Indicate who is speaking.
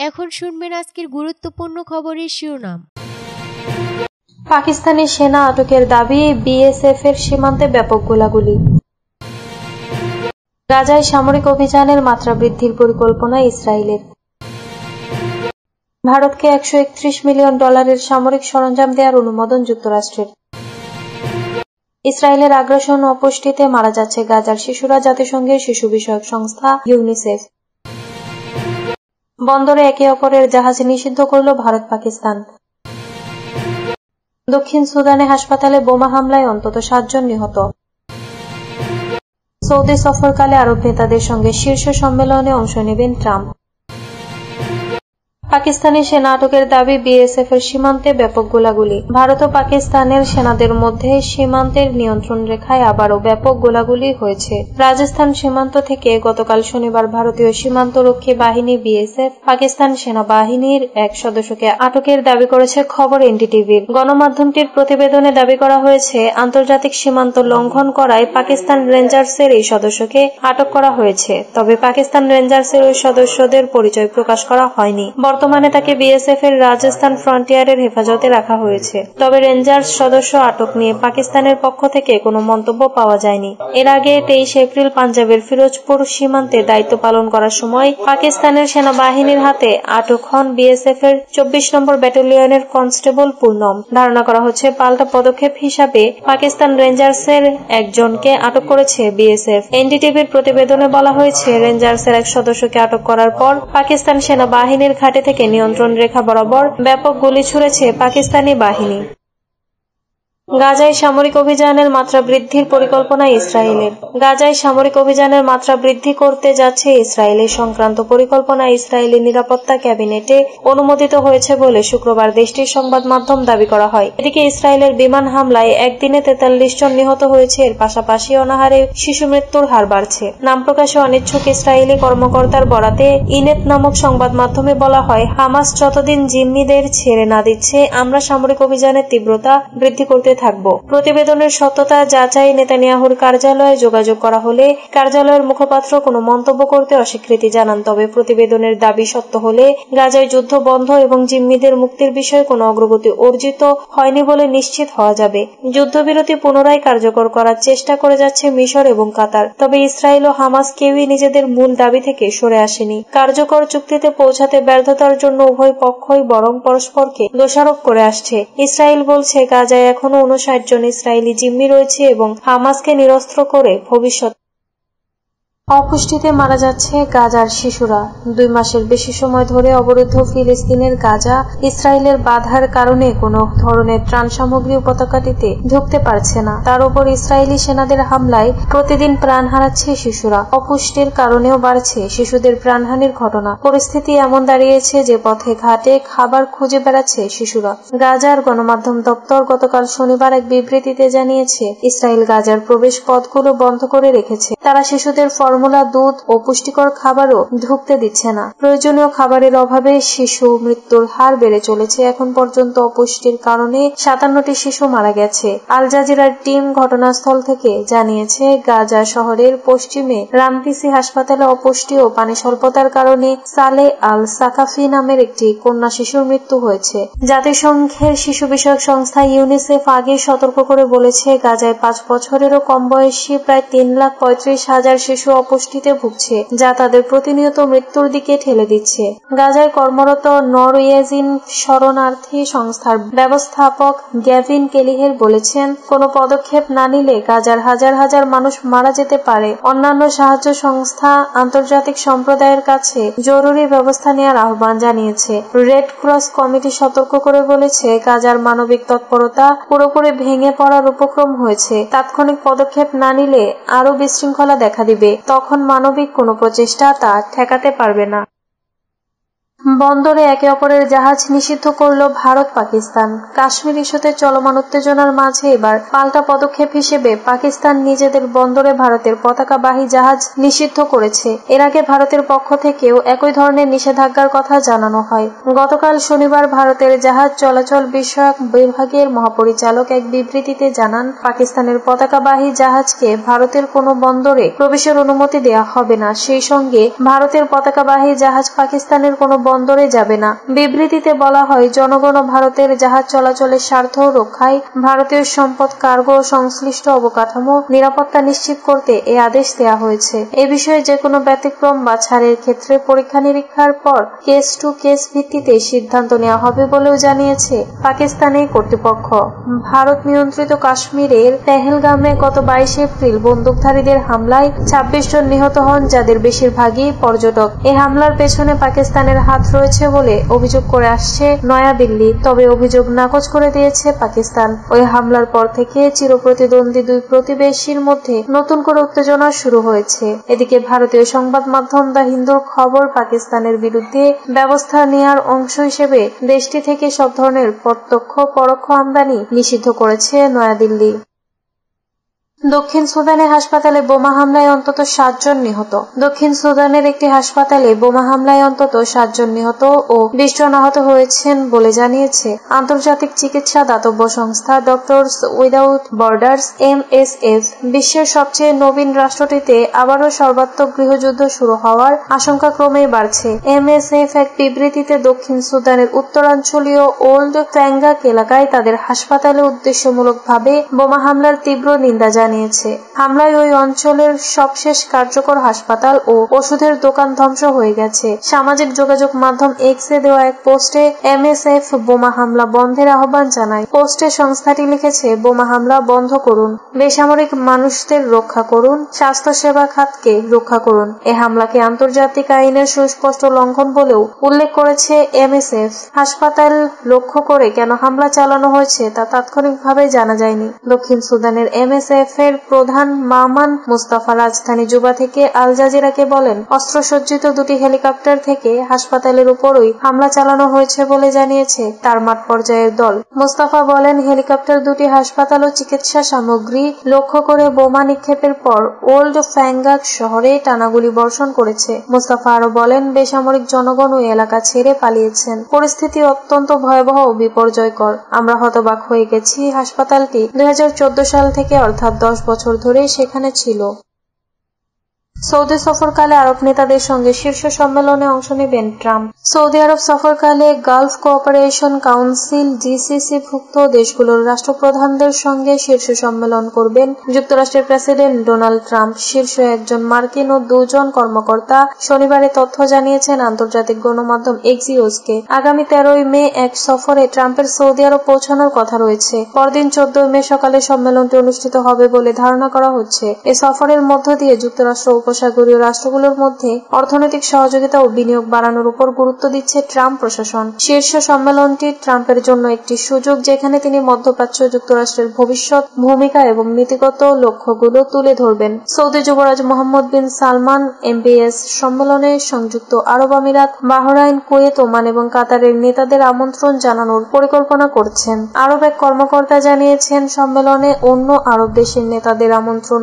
Speaker 1: এখন শুনবেন আজকের গুরুত্বপূর্ণ খবরের শিরোনাম।
Speaker 2: পাকিস্তানি সেনা আটকের দাবি, বিএসএফের সীমান্তে ব্যাপক গোলাগুলি। গাজায় সামরিক অভিযানের মাত্রা বৃদ্ধির পরিকল্পনা ইসরায়েলের। ভারতকে $131 মিলিয়ন সামরিক সরঞ্জাম দেওয়ার অনুমোদন যুক্তরাষ্ট্রের। ইসরায়েলের আগ্রাসন ও অপুষ্টিতে মারা যাচ্ছে গাজার শিশুরা, জাতিসংঘের শিশু বিষয়ক সংস্থা ইউনিসেফ। বন্দরে একে অপরের জাহাজ নিষিদ্ধ করল ভারত পাকিস্তান। দক্ষিণ সুদানে হাসপাতালে বোমা হামলায় অন্তত 7 জন নিহত। সৌদি সফরকালে আরব নেতাদের সঙ্গে শীর্ষ সম্মেলনে অংশ নেবেন ট্রাম্প। পাকিস্তানি সেনা আটকের দাবি, বিএসএফের সীমান্তে ব্যাপক গোলাগুলি। ভারত ও পাকিস্তানের সেনাদের মধ্যে সীমান্তের নিয়ন্ত্রণ রেখায় আবারও ব্যাপক গোলাগুলি হয়েছে। রাজস্থান সীমান্ত থেকে গতকাল শনিবার ভারতীয় সীমান্তরক্ষী বাহিনী বিএসএফ পাকিস্তান সেনাবাহিনীর এক সদস্যকে আটকের দাবি করেছে খবর এনডিটিভির। গণমাধ্যমটির প্রতিবেদনে দাবি করা হয়েছে, আন্তর্জাতিক সীমান্ত লঙ্ঘন করায় পাকিস্তান রেঞ্জার্সের এই সদস্যকে আটক করা হয়েছে। তবে পাকিস্তান রেঞ্জার্সের ওই সদস্যদের পরিচয় প্রকাশ করা হয়নি। বর্তমানে তাকে বিএসএফ এর রাজস্থান ফ্রন্টিয়ারের হেফাজতে রাখা হয়েছে। তবে রেঞ্জার্স সদস্য আটক নিয়ে পাকিস্তানের পক্ষ থেকে কোনো মন্তব্য পাওয়া যায়নি। এর আগে 23 এপ্রিল পাঞ্জাবের ফিরোজপুর সীমান্তে দায়িত্ব পালন করার সময় পাকিস্তানের সেনাবাহিনীর হাতে আটক হন বিএসএফ এর 24 নম্বর ব্যাটালিয়নের কনস্টেবল পুনম। ধারণা করা হচ্ছে, পাল্টা পদক্ষেপ হিসাবে পাকিস্তান রেঞ্জার্সের একজনকে আটক করেছে বিএসএফ। এনডিটিভির প্রতিবেদনে বলা হয়েছে, রেঞ্জার্সের এক সদস্যকে আটক করার পর পাকিস্তান সেনাবাহিনীর ঘাঁটি থেকে নিয়ন্ত্রণ রেখা বরাবর ব্যাপক গুলি ছুড়েছে পাকিস্তানি বাহিনী। গাজায় সামরিক অভিযানের মাত্রা বৃদ্ধির পরিকল্পনা ইসরায়েলের। গাজায় সামরিক অভিযানের মাত্রা বৃদ্ধি করতে যাচ্ছে ইসরায়েলের সংক্রান্ত পরিকল্পনা ইসরায়েলি নিরাপত্তা ক্যাবিনেটে অনুমোদিত হয়েছে বলে শুক্রবার দেশটির সংবাদ মাধ্যম দাবি করা হয়। এদিকে ইসরায়েলের বিমান হামলায় একদিনে 43 জন নিহত হয়েছে। এর পাশাপাশি অনাহারে শিশু মৃত্যুর হার বাড়ছে। নাম প্রকাশে অনিচ্ছুক ইসরায়েলি কর্মকর্তার বরাতে ইনেট নামক সংবাদ মাধ্যমে বলা হয়, হামাস যতদিন জিম্মিদের ছেড়ে না দিচ্ছে, আমরা সামরিক অভিযানের তীব্রতা বৃদ্ধি করতে থাকব। প্রতিবেদনের সত্যতা যাচাই নেতানিয়াহুর কার্যালয়ে যোগাযোগ করা হলে কার্যালয়ের মুখপাত্র কোনো মন্তব্য করতে অস্বীকৃতি জানান। তবে প্রতিবেদনের দাবি সত্য হলে গাজায় যুদ্ধ বন্ধ এবং জিম্মিদের মুক্তির বিষয়ে কোনো অগ্রগতি অর্জিত হয়নি বলে নিশ্চিত হওয়া যাবে। যুদ্ধবিরতি পুনরায় কার্যকর করার চেষ্টা করে যাচ্ছে মিশর এবং কাতার। তবে ইসরায়েল ও হামাস কেউই নিজেদের মূল দাবি থেকে সরে আসেনি। কার্যকর চুক্তিতে পৌঁছাতে ব্যর্থতার জন্য উভয় পক্ষই বরং পরস্পরকে দোষারোপ করে আসছে। ইসরায়েল বলছে, গাজায় এখনো 59 জন ইসরায়েলি জিম্মি রয়েছে এবং হামাসকে নিরস্ত্র করে ভবিষ্যৎ। অপুষ্টিতে মারা যাচ্ছে গাজার শিশুরা। 2 মাসের বেশি সময় ধরে অবরুদ্ধ ফিলিস্তিনের গাজা ইসরায়েলের বাধার কারণে কোনো ধরনের ত্রাণ সামগ্রী উপত্যকাটিতে ঢুকতে পারছে না। তার উপর ইসরায়েলি সেনাদের হামলায় প্রতিদিন প্রাণ হারাচ্ছে শিশুরা। অপুষ্টির কারণেও বাড়ছে শিশুদের প্রাণহানির ঘটনা। পরিস্থিতি এমন দাঁড়িয়েছে যে পথে ঘাটে খাবার খুঁজে বেড়াচ্ছে শিশুরা। গাজার গণমাধ্যম দপ্তর গতকাল শনিবার এক বিবৃতিতে জানিয়েছে, ইসরায়েল গাজার প্রবেশ পথগুলো বন্ধ করে রেখেছে। তারা শিশুদের ফর্মুলা, দুধ ও পুষ্টিকর খাবারও ঢুকতে দিচ্ছে না। প্রয়োজনীয় খাবারের অভাবে শিশু মৃত্যুর হার বেড়ে চলেছে। এখন পর্যন্ত অপুষ্টির কারণে 57টি শিশু মারা গেছে। আল জাজিরার টিম ঘটনাস্থল থেকে জানিয়েছে, গাজা শহরের পশ্চিমে রামতিসি হাসপাতালে অপুষ্টি ও পানি স্বল্পতার কারণে সালে আল সাকাফি নামের একটি কন্যা শিশুর মৃত্যু হয়েছে। জাতিসংঘের শিশু বিষয়ক সংস্থা ইউনিসেফ আগে সতর্ক করে বলেছে, গাজায় 5 বছরেরও কম বয়সী প্রায় 3,35,000 শিশু অপুষ্টিতে ভুগছে, যা তাদের প্রতিনিয়ত মৃত্যুর দিকে ঠেলে দিচ্ছে। গাজায় কর্মরত নরওয়েজিয়ান শরণার্থী সংস্থার ব্যবস্থাপক গ্যাভিন কেলিহের বলেছেন, কোনো পদক্ষেপ না নিলে গাজার হাজার হাজার মানুষ মারা যেতে পারে। অন্যান্য সাহায্য সংস্থা আন্তর্জাতিক সম্প্রদায়ের কাছে জরুরি ব্যবস্থা নেওয়ার আহ্বান জানিয়েছে। রেড ক্রস কমিটি সতর্ক করে বলেছে, গাজার মানবিক তৎপরতা পুরোপুরি ভেঙে পড়ার উপক্রম হয়েছে। তাৎক্ষণিক পদক্ষেপ না নিলে আরো বিশৃঙ্খলা দেখা দিবে। তখন মানবিক কোনো প্রচেষ্টা তা ঠেকাতে পারবে না। বন্দরে একে অপরের জাহাজ নিষিদ্ধ করল ভারত পাকিস্তান। কাশ্মীর ইস্যুতে চলমান উত্তেজনার মাঝে এবার পাল্টা পদক্ষেপ হিসেবে পাকিস্তান নিজেদের বন্দরে ভারতের পতাকাবাহী জাহাজ নিষিদ্ধ করেছে। এর আগে ভারতের পক্ষ থেকেও একই ধরনের নিষেধাজ্ঞার কথা জানানো হয়। গতকাল শনিবার ভারতের জাহাজ চলাচল বিষয়ক বিভাগের মহাপরিচালক এক বিবৃতিতে জানান, পাকিস্তানের পতাকাবাহী জাহাজকে ভারতের কোনো বন্দরে প্রবেশের অনুমতি দেওয়া হবে না। সেই সঙ্গে ভারতের পতাকাবাহী জাহাজ পাকিস্তানের কোনো বন্দরে যাবে না। বিবৃতিতে বলা হয়, জনগণ ও ভারতের জাহাজ চলাচলের স্বার্থ রক্ষায় ভারতীয় সম্পদ, কার্গো ও সংশ্লিষ্ট অবকাঠামো নিরাপত্তা নিশ্চিত করতে এ আদেশ দেওয়া হয়েছে। এ বিষয়ে যে কোনো ব্যতিক্রম বা ছাড়ের ক্ষেত্রে পরীক্ষা নিরীক্ষার পর কেস টু কেস ভিত্তিতে সিদ্ধান্ত নেওয়া হবে বলেও জানিয়েছে পাকিস্তানি কর্তৃপক্ষ। ভারত নিয়ন্ত্রিত কাশ্মীরের পেহেলগামে গত 22 এপ্রিল বন্দুকধারীদের হামলায় 26 জন নিহত হন, যাদের বেশিরভাগই পর্যটক। এই হামলার পেছনে পাকিস্তানের হাত রয়েছে বলে অভিযোগ করে আসছে নয়াদিল্লি, তবে অভিযোগ নাকচ করে দিয়েছে পাকিস্তান। ওই হামলার পর থেকে চিরপ্রতিদ্বন্দ্বী দুই প্রতিবেশীর মধ্যে নতুন করে উত্তেজনা শুরু হয়েছে। এদিকে ভারতীয় সংবাদ মাধ্যম দ্য হিন্দুর খবর, পাকিস্তানের বিরুদ্ধে ব্যবস্থা নেওয়ার অংশ হিসেবে দেশটি থেকে সব ধরনের প্রত্যক্ষ পরোক্ষ আমদানি নিষিদ্ধ করেছে নয়াদিল্লি। দক্ষিণ সুদানের হাসপাতালে বোমা হামলায় অন্তত 7 জন নিহত। দক্ষিণ সুদানের একটি হাসপাতালে বোমা হামলায় অন্তত 7 জন নিহত ও 20 জন আহত হয়েছেন বলে জানিয়েছে আন্তর্জাতিক চিকিৎসা দাতব্য সংস্থা ডক্টরস উইদাউট বর্ডার্স MSF। বিশ্বের সবচেয়ে নবীন রাষ্ট্রটিতে আবারও সর্বাত্মক গৃহযুদ্ধ শুরু হওয়ার আশঙ্কা ক্রমেই বাড়ছে। MSF এক বিবৃতিতে দক্ষিণ সুদানের উত্তরাঞ্চলীয় ওল্ড ফ্যাঙ্গাক এলাকায় তাদের হাসপাতালে উদ্দেশ্যমূলকভাবে বোমা হামলার তীব্র নিন্দা জানিয়েছে। হামলায় ওই অঞ্চলের সবশেষ কার্যকর হাসপাতাল ও ওষুধের দোকান ধ্বংস হয়ে গেছে। সামাজিক যোগাযোগ মাধ্যম এক্সে দেওয়া এক পোস্টে MSF বোমা হামলা বন্ধের আহ্বান জানায়। পোস্টে সংস্থাটি লিখেছে, বোমা হামলা বন্ধ করুন, বেসামরিক মানুষদের রক্ষা করুন, স্বাস্থ্যসেবা খাতকে রক্ষা করুন। এ হামলাকে আন্তর্জাতিক আইনের সুস্পষ্ট লঙ্ঘন বলেও উল্লেখ করেছে MSF। হাসপাতাল লক্ষ্য করে কেন হামলা চালানো হয়েছে তা তাৎক্ষণিকভাবে জানা যায়নি। দক্ষিণ সুদানের MSF এর প্রধান মামান মুস্তাফা রাজধানী জুবা থেকে আল জাজিরাকে বলেন, অস্ত্রসজ্জিত দুটি হেলিকপ্টার থেকে হাসপাতালের উপরই হামলা চালানো হয়েছে বলে জানিয়েছে তার মাঠ পর্যায়ের দল। মুস্তাফা বলেন, হেলিকপ্টার দুটি হাসপাতাল ও চিকিৎসা সামগ্রী লক্ষ্য করে বোমা নিক্ষেপের পর ওল্ড ফ্যাঙ্গাক শহরে টানাগুলি বর্ষণ করেছে। মুস্তাফা আরো বলেন, বেসামরিক জনগণ ওই এলাকা ছেড়ে পালিয়েছেন। পরিস্থিতি অত্যন্ত ভয়াবহ ও বিপর্যয়কর। আমরা হতবাক হয়ে গেছি। হাসপাতালটি 2014 সাল থেকে অর্থাৎ 10 বছর ধরে সেখানে ছিল। সৌদি সফরকালে আরব নেতাদের সঙ্গে শীর্ষ সম্মেলনে অংশ নেবেন ট্রাম্প। সৌদি আরব সফরকালে গালফ কোঅপারেশন কাউন্সিল GCC-ভুক্ত দেশগুলোর রাষ্ট্রপ্রধানদের সঙ্গে শীর্ষ সম্মেলন করবেন যুক্তরাষ্ট্রের প্রেসিডেন্ট ডোনাল্ড ট্রাম্প। শীর্ষ একজন মার্কিন ও 2 জন কর্মকর্তা শনিবার তথ্য জানিয়েছেন আন্তর্জাতিক গণমাধ্যম এক্সিওসকে। আগামী 13 মে এক সফরে ট্রাম্পের সৌদি আরব পৌঁছানোর কথা রয়েছে। পরদিন 14 মে সকালে সম্মেলনটি অনুষ্ঠিত হবে বলে ধারণা করা হচ্ছে। এ সফরের মধ্য দিয়ে যুক্তরাষ্ট্র উপসাগরীয় রাষ্ট্রগুলোর মধ্যে অর্থনৈতিক সহযোগিতা ও বিনিয়োগ বাড়ানোর উপর গুরুত্ব দিচ্ছে ট্রাম্প প্রশাসন। শীর্ষ সম্মেলনটি ট্রাম্পের জন্য একটি সুযোগ, যেখানে তিনি মধ্যপ্রাচ্য, যুক্তরাষ্ট্রের ভবিষ্যৎ ভূমিকা এবং নীতিগত লক্ষ্যগুলো তুলে ধরবেন। সৌদি যুবরাজ মোহাম্মদ বিন সালমান MBS সম্মেলনে সংযুক্ত আরব আমিরাত, বাহরাইন, কুয়েত, ওমান এবং কাতারের নেতাদের আমন্ত্রণ জানানোর পরিকল্পনা করছেন। আরব এক কর্মকর্তা জানিয়েছেন, সম্মেলনে অন্য আরব দেশের নেতাদের আমন্ত্রণ